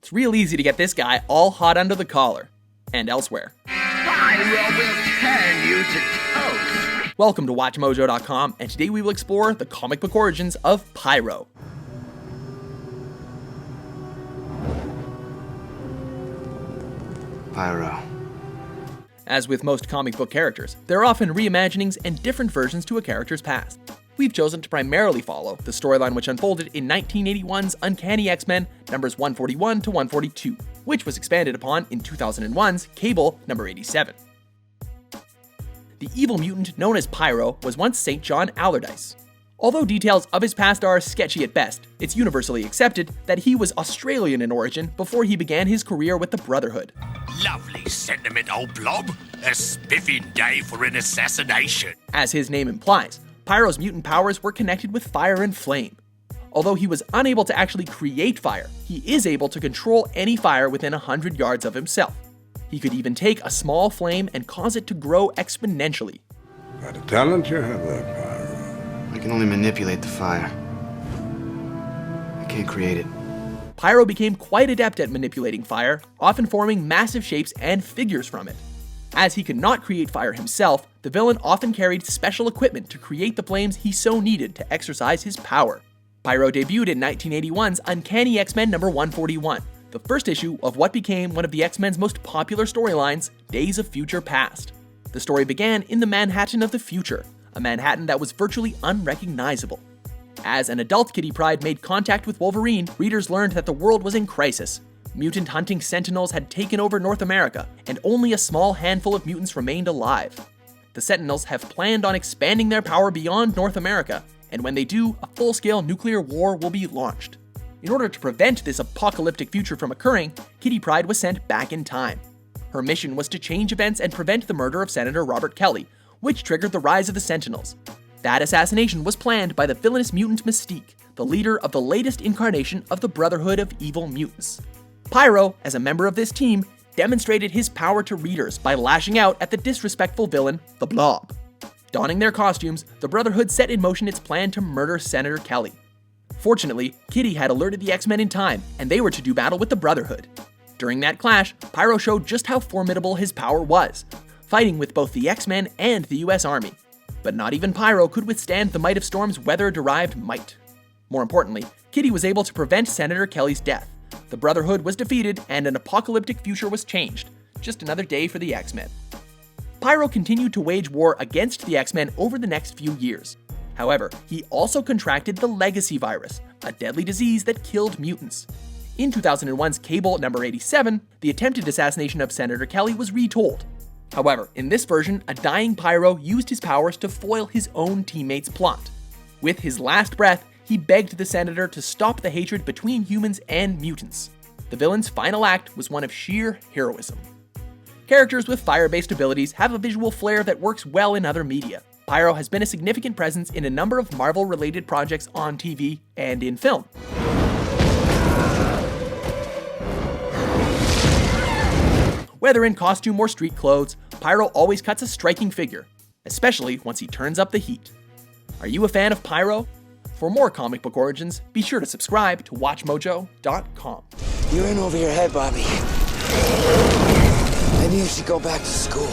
It's real easy to get this guy all hot under the collar. And elsewhere. Pyro will turn you to toast. Welcome to WatchMojo.com, and today we will explore the comic book origins of Pyro. Pyro. As with most comic book characters, there are often reimaginings and different versions to a character's past. We've chosen to primarily follow the storyline which unfolded in 1981's Uncanny X-Men numbers 141 to 142, which was expanded upon in 2001's Cable number 87. The evil mutant known as Pyro was once St. John Allardyce. Although details of his past are sketchy at best, it's universally accepted that he was Australian in origin before he began his career with the Brotherhood. Lovely sentiment, old blob. A spiffing day for an assassination. As his name implies, Pyro's mutant powers were connected with fire and flame. Although he was unable to actually create fire, he is able to control any fire within 100 yards of himself. He could even take a small flame and cause it to grow exponentially. What a talent you have there, Pyro. I can only manipulate the fire. I can't create it. Pyro became quite adept at manipulating fire, often forming massive shapes and figures from it. As he could not create fire himself, the villain often carried special equipment to create the flames he so needed to exercise his power. Pyro debuted in 1981's Uncanny X-Men number 141, the first issue of what became one of the X-Men's most popular storylines, Days of Future Past. The story began in the Manhattan of the future, a Manhattan that was virtually unrecognizable. As an adult Kitty Pryde made contact with Wolverine, readers learned that the world was in crisis. Mutant hunting Sentinels had taken over North America, and only a small handful of mutants remained alive. The Sentinels have planned on expanding their power beyond North America, and when they do, a full-scale nuclear war will be launched. In order to prevent this apocalyptic future from occurring, Kitty Pryde was sent back in time. Her mission was to change events and prevent the murder of Senator Robert Kelly, which triggered the rise of the Sentinels. That assassination was planned by the villainous mutant Mystique, the leader of the latest incarnation of the Brotherhood of Evil mutants. Pyro, as a member of this team, demonstrated his power to readers by lashing out at the disrespectful villain, the Blob. Donning their costumes, the Brotherhood set in motion its plan to murder Senator Kelly. Fortunately, Kitty had alerted the X-Men in time, and they were to do battle with the Brotherhood. During that clash, Pyro showed just how formidable his power was, fighting with both the X-Men and the US Army. But not even Pyro could withstand the might of Storm's weather-derived might. More importantly, Kitty was able to prevent Senator Kelly's death. The Brotherhood was defeated, and an apocalyptic future was changed. Just another day for the X-Men. Pyro continued to wage war against the X-Men over the next few years. However, he also contracted the Legacy virus, a deadly disease that killed mutants. In 2001's Cable number 87, the attempted assassination of Senator Kelly was retold. However, in this version, a dying Pyro used his powers to foil his own teammates' plot. With his last breath, he begged the senator to stop the hatred between humans and mutants. The villain's final act was one of sheer heroism. Characters with fire-based abilities have a visual flair that works well in other media. Pyro has been a significant presence in a number of Marvel-related projects on TV and in film. Whether in costume or street clothes, Pyro always cuts a striking figure, especially once he turns up the heat. Are you a fan of Pyro? For more comic book origins, be sure to subscribe to WatchMojo.com. You're in over your head, Bobby. Maybe you should go back to school.